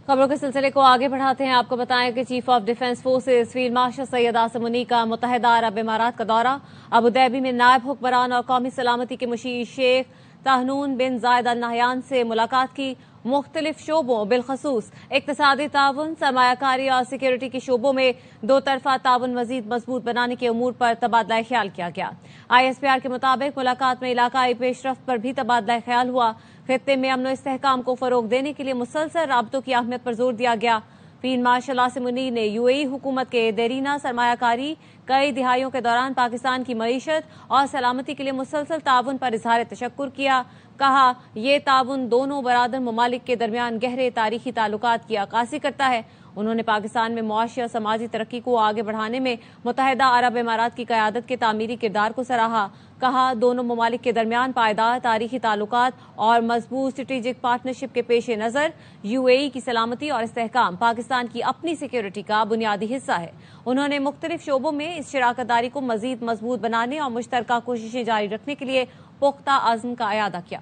खबरों के सिलसिले को आगे बढ़ाते हैं। आपको बताएं कि chief of defence forces field marshal Syed Asim Munir का मुत्तहिदा अरब इमारात का दौरा। अबू धाबी में नायब हुक्मरान और कौमी सलामती के मुशीर शेख तहनून बिन जायद अल नहयान से मुलाकात की। मुख्तलिफ शोबों बिलखसूस इक्तिसादी ताउन, सरमायाकारी और सिक्योरिटी के शोबों में दो तरफा ताउन मजीद मजबूत बनाने के उमूर पर तबादला ख्याल किया गया। ISPR के मुताबिक मुलाकात में इलाकाई पेशरफ्त पर भी तबादला ख्याल हुआ। खित्ते में अमन इस्तेहकाम को फरोग देने के लिए मुसलसल राबतों की अहमियत पर जोर दिया गया। फील्ड मार्शल आसिम मुनीर ने UAE हुकूमत के देरीना सरमायाकारी, कई दिहाइयों के दौरान पाकिस्तान की मईशत और सलामती के लिए मुसलसल ताउन पर इजहार तशक्कुर किया। कहा, ये ताउन दोनों बरादर ममालिक के दरमियान गहरे तारीखी ताल्लुकात की अक्कासी करता है। उन्होंने पाकिस्तान में मुआशी और समाजी तरक्की को आगे बढ़ाने में मुत्तहिदा अरब इमारात की क़यादत के तामीरी किरदार को सराहा। कहा, दोनों ममालिक के दरमियान पायदार तारीखी ताल्लुकात और मजबूत स्ट्रेटेजिक पार्टनरशिप के पेश नज़र UAE की सलामती और इस्तेहकाम पाकिस्तान की अपनी सिक्योरिटी का बुनियादी हिस्सा है। उन्होंने मुख्तलिफ शोबों में इस शराकत दारी को मजीद मजबूत बनाने और मुश्तरका कोशिशें जारी रखने के लिए पुख्ता अज़्म का इयादा किया।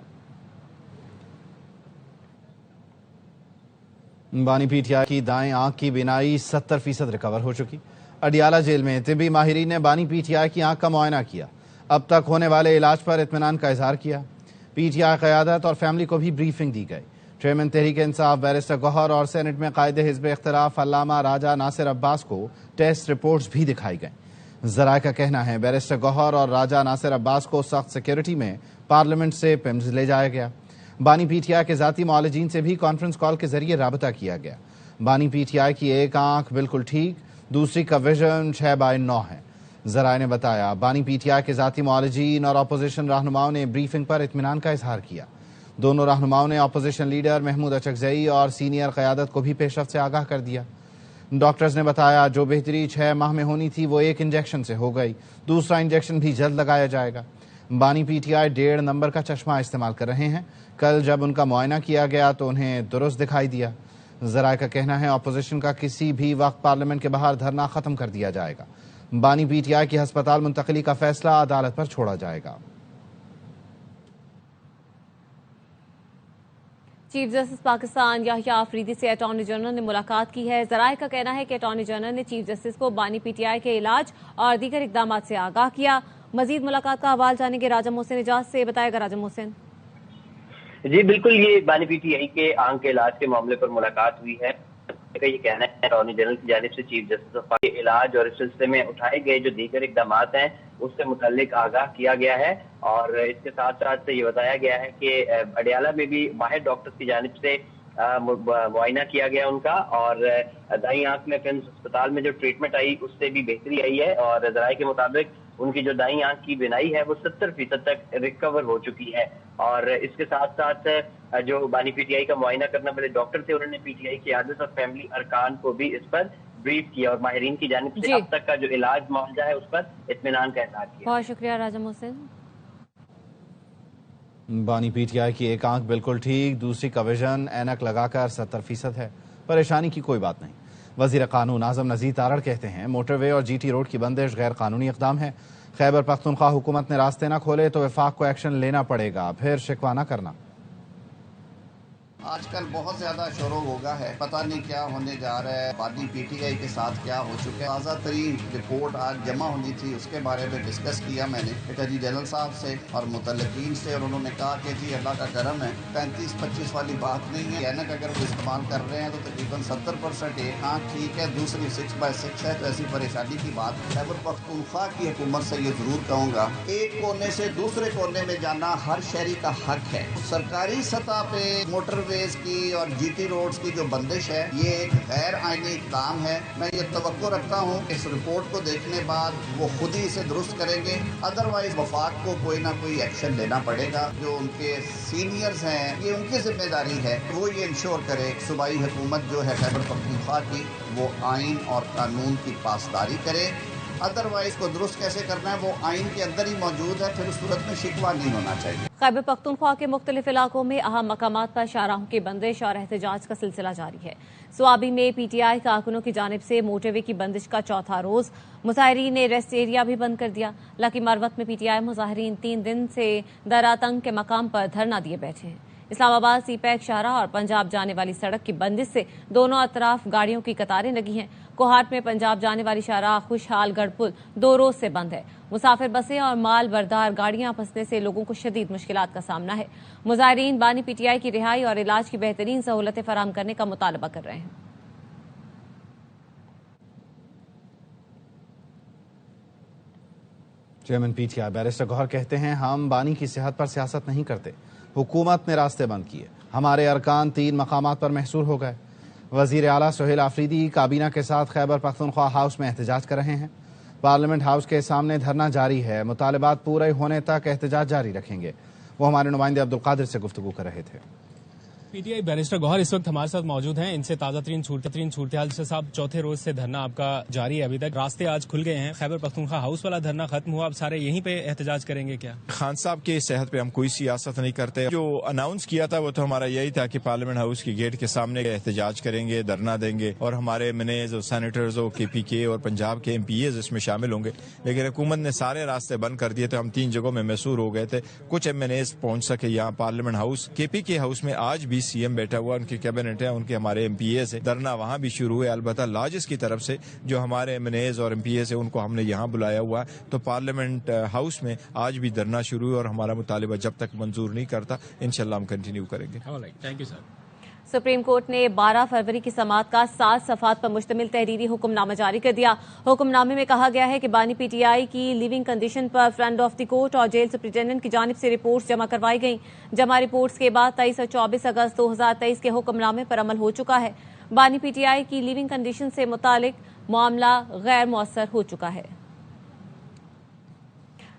बानी PTI की दाएं आंख की बिनाई 70% रिकवर हो चुकी। अडियाला जेल में तिब्बी माहिरीन ने बानी PTI की आंख का मुआयना किया। अब तक होने वाले इलाज पर इत्मीनान का इजहार किया। PTI क़यादत और फैमिली को भी ब्रीफिंग दी गई। चेयरमैन तहरीक इंसाफ बैरिस्टर गौहर और सेनेट में कायद हिज़्ब इख्तिलाफ अल्लामा राजा नासिर अब्बास को टेस्ट रिपोर्ट्स भी दिखाई गई। ज़राए का कहना है बैरिस्टर गौहर और राजा नासिर अब्बास को सख्त सिक्योरिटी में पार्लियामेंट से पिम्स ले जाया गया। बानी PTI के ज़ाती मौलजीन से भी कॉन्फ्रेंस कॉल के जरिए राबता किया गया। बानी PTI की एक आंख बिल्कुल ठीक, दूसरी का विजन 6/9 है। ज़राए ने बताया, बानी PTI के ज़ाती मौलजीन और अपोजिशन रहनुमाओं ने ब्रीफिंग पर इत्मीनान का इजहार किया। दोनों रहनुमाओं ने अपोजिशन लीडर महमूद अचकज़ई और सीनियर क़यादत को भी पेशरफ्त से आगाह कर दिया। डॉक्टर्स ने बताया, जो बेहतरी 6 माह में होनी थी वो 1 इंजेक्शन से हो गई, दूसरा इंजेक्शन भी जल्द लगाया जाएगा। बानी PTI 1.5 नंबर का चश्मा इस्तेमाल कर रहे हैं। कल जब उनका मुआयना किया गया तो उन्हें दुरुस्त दिखाई दिया। ज़राए का कहना है, अपोजिशन का किसी भी वक्त पार्लियामेंट के बाहर धरना खत्म कर दिया जाएगा। बानी PTI की हस्पताल मुंतकली का फैसला अदालत पर छोड़ा जाएगा। चीफ जस्टिस पाकिस्तान याहिया आफरीदी से अटॉर्नी जनरल ने मुलाकात की है। ज़राए का कहना है कि अटॉर्नी जनरल ने चीफ जस्टिस को बानी PTI के इलाज और दीगर इकदाम से आगाह किया। मजीद मुलाकात का हवाला जानेंगे राजा मोहसिन इजाज से। बताएगा राजा मोहसिन। जी बिल्कुल, ये बानी PTI के आंख के इलाज के मामले पर मुलाकात हुई है। ये कहना है अटॉर्नी जनरल की जानिब से चीफ जस्टिस के इलाज और इस सिलसिले में उठाए गए जो दीगर इकदाम हैं उससे मुतल्लिक आगाह किया गया है। और इसके साथ साथ ये बताया गया है कि अडियाला में भी माहिर डॉक्टर्स की जानिब से मुआयना किया गया उनका, और दाई आंख में फिम्स अस्पताल में जो ट्रीटमेंट आई उससे भी बेहतरी आई है। और ज़राए के मुताबिक उनकी जो दाई आंख की बिनाई है वो 70% तक रिकवर हो चुकी है। और इसके साथ साथ जो बानी PTI का मुआयना करने वाले डॉक्टर थे उन्होंने PTI की आदत और फैमिली अरकान को भी इस पर ब्रीफ किया और माहिरीन की जानिब से अब तक का जो इलाज मुआवजा है उस पर इत्मीनान का इजहार किया। बहुत शुक्रिया राजा मोहसिन। बानी PTI की एक आंख बिल्कुल ठीक, दूसरी का विजन ऐनक लगाकर 70% है। परेशानी की कोई बात नहीं। वजीर कानून आजम नजीर तारड़ कहते हैं, मोटरवे और GT रोड की बंदिश गैर कानूनी इकदाम है। खैबर पख्तूनख्वा हुकूमत ने रास्ते न खोले तो वफाक को एक्शन लेना पड़ेगा, फिर शिकवा न करना। आजकल बहुत ज्यादा शोर होगा है, पता नहीं क्या होने जा रहा है, बानी PTI के साथ क्या हो चुका है। ताज़ा तरीन रिपोर्ट आज जमा होनी थी, उसके बारे में डिस्कस किया मैंने अटॉर्नी जनरल साहब से और मुतल्लिकीन से, और उन्होंने कहा कि जी अल्लाह का करम है, 35-25 वाली बात नहीं है। ऐनक अगर वो इस्तेमाल कर रहे हैं तो तकरीबन 70% एक आँख ठीक है, दूसरी 6/6 है, तो ऐसी परेशानी की बात। खैबर पख्तूनख्वा की हुकूमत से ये जरूर कहूँगा, एक कोने से दूसरे कोने में जाना हर शहरी का हक है। सरकारी सतह पे मोटर की और GT रोड्स की जो बंदिश है ये एक गैर आईनी इक़दाम है। मैं ये तवक्को रखता हूँ इस रिपोर्ट को देखने बाद वो खुद ही इसे दुरुस्त करेंगे, अदरवाइज वफाक को कोई ना कोई एक्शन लेना पड़ेगा। जो उनके सीनियर्स हैं ये उनकी जिम्मेदारी है, वो ये इंश्योर करे सूबाई हुकूमत जो है खैबर पख्तूनख्वा की वो आइन और कानून की पासदारी करे। अदरवाइज को दुरुस्त कैसे करना है वो आइन के अंदर ही मौजूद है, फिर उस सूरत में शिकवा नहीं होना चाहिए। खैबर पख्तूनख्वा के मुख्तलिफ इलाकों में अहम मकामात पर शाहराहों की बंदिश और एहतजाज का सिलसिला जारी है। स्वाबी में PTI कारकुनों की जानिब से मोटरवे की बंदिश का चौथा रोज मुजाहिरीन ने रेस्ट एरिया भी बंद कर दिया। लकी मरवत में PTI मुजाहिरीन 3 दिन से दरातंग के मकाम पर धरना दिए बैठे हैं। اسلام آباد سی پیک شاہراہ اور پنجاب جانے والی سڑک کی بندش سے دونوں اطراف گاڑیوں کی قطاریں لگی ہیں۔ کوہاٹ میں پنجاب جانے والی شاہراہ خوشحال گڑھ پل 2 روز سے بند ہے۔ مسافر بسیں اور مال بردار گاڑیاں پھنسنے سے لوگوں کو شدید مشکلات کا سامنا ہے۔ مظاہرین بانی پی ٹی آئی کی رہائی اور علاج کی بہترین سہولتیں فراہم کرنے کا مطالبہ کر رہے ہیں۔ Chairman P T I barrister Gohar کہتے ہیں ہم بانی کی صحت پر سیاست نہیں کرتے، حکومت نے راستے بند کیے، ہمارے ارکان 3 مقامات پر محصور ہو گئے۔ وزیر اعلیٰ سہیل آفریدی کابینہ کے ساتھ خیبر پختونخوا ہاؤس میں احتجاج کر رہے ہیں۔ پارلیمنٹ ہاؤس کے سامنے دھرنا جاری ہے، مطالبات پورے ہونے تک احتجاج جاری رکھیں گے۔ وہ ہمارے نمائندے عبدالقادر سے گفتگو کر رہے تھے۔ پی ٹی آئی بیرسٹر گوہر اس وقت ہمارے ساتھ موجود ہیں، ان سے تازہ ترین صورتحال سے صاحب 4تھے روز سے دھرنا آپ کا جاری ہے، ابھی تک راستے آج کھل گئے ہیں، خیبر پختونخوا ہاؤس والا دھرنا ختم ہوا، اب سارے یہیں پہ احتجاج کریں گے کیا؟ خان صاحب کی صحت پہ ہم کوئی سیاست نہیں کرتے، جو اناؤنس کیا تھا وہ تو ہمارا یہی تھا کہ پارلیمنٹ ہاؤس کی گیٹ کے سامنے احتجاج کریں گے، دھرنا دیں گے اور ہمارے منیز اور سینیٹرز اور کے پی کے اور پنجاب کے MPAs اس میں شامل ہوں گے، لیکن حکومت نے سارے راستے بند کر دیے تھے، ہم 3 جگہوں میں محصور ہو گئے تھے، کچھ MNAs پہنچ سکے یہاں پارلیمنٹ ہاؤس، KPK ہاؤس میں آج بھی CM بیٹھا ہوا، ان کی کیبنٹ ہے، ان کے ہمارے MPAs ہے، دھرنا وہاں بھی شروع ہوئے، البتہ لاجس کی طرف سے جو ہمارے MNAs اور MPAs ہیں ان کو ہم نے یہاں بلایا ہوا ہے، تو پارلیمنٹ ہاؤس میں آج بھی دھرنا شروع ہے اور ہمارا مطالبہ جب تک منظور نہیں کرتا انشاءاللہ ہم کنٹینیو کریں گے۔ Thank you sir. Supreme court نے 12 فروری کی سماعت کا 7 صفحات پر مشتمل تحریری حکم نامہ جاری کر دیا۔ حکم نامے میں کہا گیا ہے کہ بانی پی ٹی آئی کی لیونگ کنڈیشن پر فرنٹ آف دی کورٹ اور جیل سپرنٹینڈنٹ کی جانب سے رپورٹس جمع کروائی گئیں۔ جمع رپورٹس کے بعد 23 اور 24 اگست 2023 کے حکم نامے پر عمل ہو چکا ہے۔ بانی پی ٹی آئی کی لیونگ کنڈیشن سے متعلق معاملہ غیر مؤثر ہو چکا ہے۔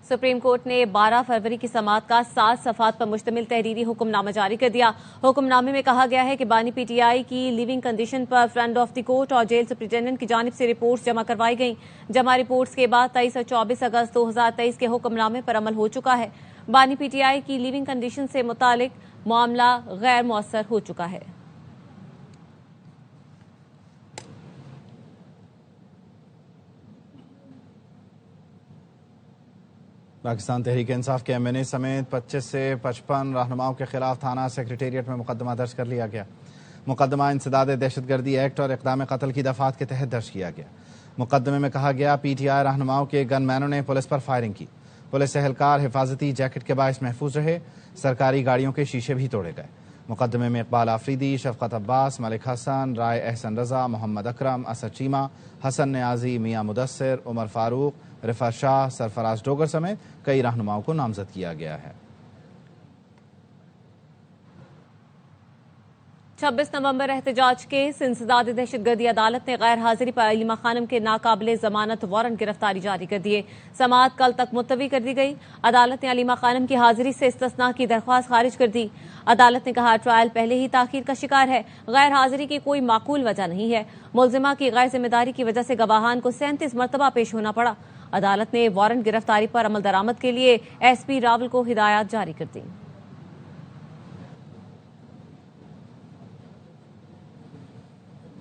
سپریم کورٹ نے 12 فروری کی سماعت کا 7 صفحات پر مشتمل تحریری حکم نامہ جاری کر دیا۔ حکم نامے میں کہا گیا ہے کہ بانی پی ٹی آئی کی لیونگ کنڈیشن پر فرنٹ آف دی کورٹ اور جیل سپرنٹینڈنٹ کی جانب سے رپورٹس جمع کروائی گئیں۔ جمع رپورٹس کے بعد 23 اور 24 اگست 2023 کے حکم نامے پر عمل ہو چکا ہے۔ بانی پی ٹی آئی کی لیونگ کنڈیشن سے متعلق معاملہ غیر مؤثر ہو چکا ہے۔ پاکستان تحریک انصاف کے MNA سمیت 25 سے 55 رہنماؤں کے خلاف تھانہ سیکریٹریٹ میں مقدمہ درج کر لیا گیا۔ مقدمہ انسداد دہشت گردی ایکٹ اور اقدام قتل کی دفعات کے تحت درج کیا گیا۔ مقدمے میں کہا گیا PTI رہنماؤں کے گن مینوں نے پولیس پر فائرنگ کی، پولیس اہلکار حفاظتی جیکٹ کے باعث محفوظ رہے، سرکاری گاڑیوں کے شیشے بھی توڑے گئے۔ مقدمے میں اقبال آفریدی، شفقت عباس، ملک حسن، رائے احسن رضا، محمد اکرم، اسد چیمہ، حسن نیازی، میاں مدثر، عمر فاروق، رفعت شاہ، سرفراز ڈوگر سمیت کئی رہنماؤں کو نامزد کیا گیا ہے۔ 26 نومبر احتجاج کیس انسداد دہشت گردی عدالت نے غیر حاضری پر علیمہ خانم کے ناقابل ضمانت وارنٹ گرفتاری جاری کر دیے۔ سماعت کل تک ملتوی کر دی گئی۔ عدالت نے علیمہ خانم کی حاضری سے استثناء کی درخواست خارج کر دی۔ عدالت نے کہا ٹرائل پہلے ہی تاخیر کا شکار ہے، غیر حاضری کی کوئی معقول وجہ نہیں ہے۔ ملزمہ کی غیر ذمہ داری کی وجہ سے گواہان کو 37 مرتبہ پیش ہونا پڑا۔ عدالت نے وارنٹ گرفتاری پر عمل درآمد کے لیے SP راول کو ہدایات جاری کر دی۔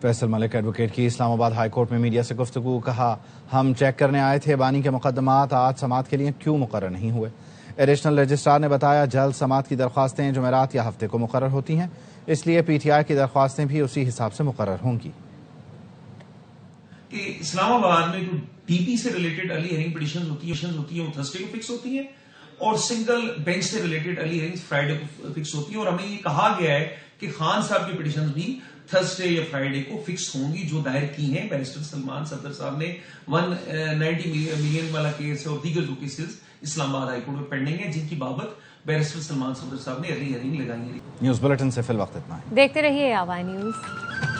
فیصل ملک ایڈوکیٹ کی اسلام آباد ہائی کورٹ میں میڈیا سے گفتگو، کہا ہم چیک کرنے آئے تھے بانی کے مقدمات آج سماعت کے لیے کیوں مقرر نہیں ہوئے۔ ایڈیشنل رجسٹرار نے بتایا جلد سماعت کی درخواستیں جمعرات یا ہفتے کو مقرر ہوتی ہیں، اس لیے PTI کی درخواستیں بھی اسی حساب سے مقرر ہوں گی۔ کہ اسلام آباد میں جو DP سے ریلیٹڈ ارلی ہیئرنگ پٹیشنز ہوتی ہیں وہ تھرسڈے کو فکس ہوتی ہیں اور سنگل بینچ سے ریلیٹڈ ارلی ہیئرنگ فرائیڈے کو فکس ہوتی ہیں، اور ہمیں یہ کہا گیا ہے کہ خان صاحب کی پٹیشنز بھی تھرسڈے یا فرائیڈے کو فکس ہوں گی، جو دائر کی ہیں بیرسٹر سلمان صدر صاحب نے 190 ملین والا کیس اور دیگر جو کیسز اسلام آباد ہائی کورٹ میں پینڈنگ ہیں، جن کی بابت بیرسٹر سلمان صدر صاحب نے ارلی ہیئرنگ لگائی ہے۔ نیوز بلیٹن سے فی الوقت اتنا ہے، دیکھتے رہیے آوائی نیوز۔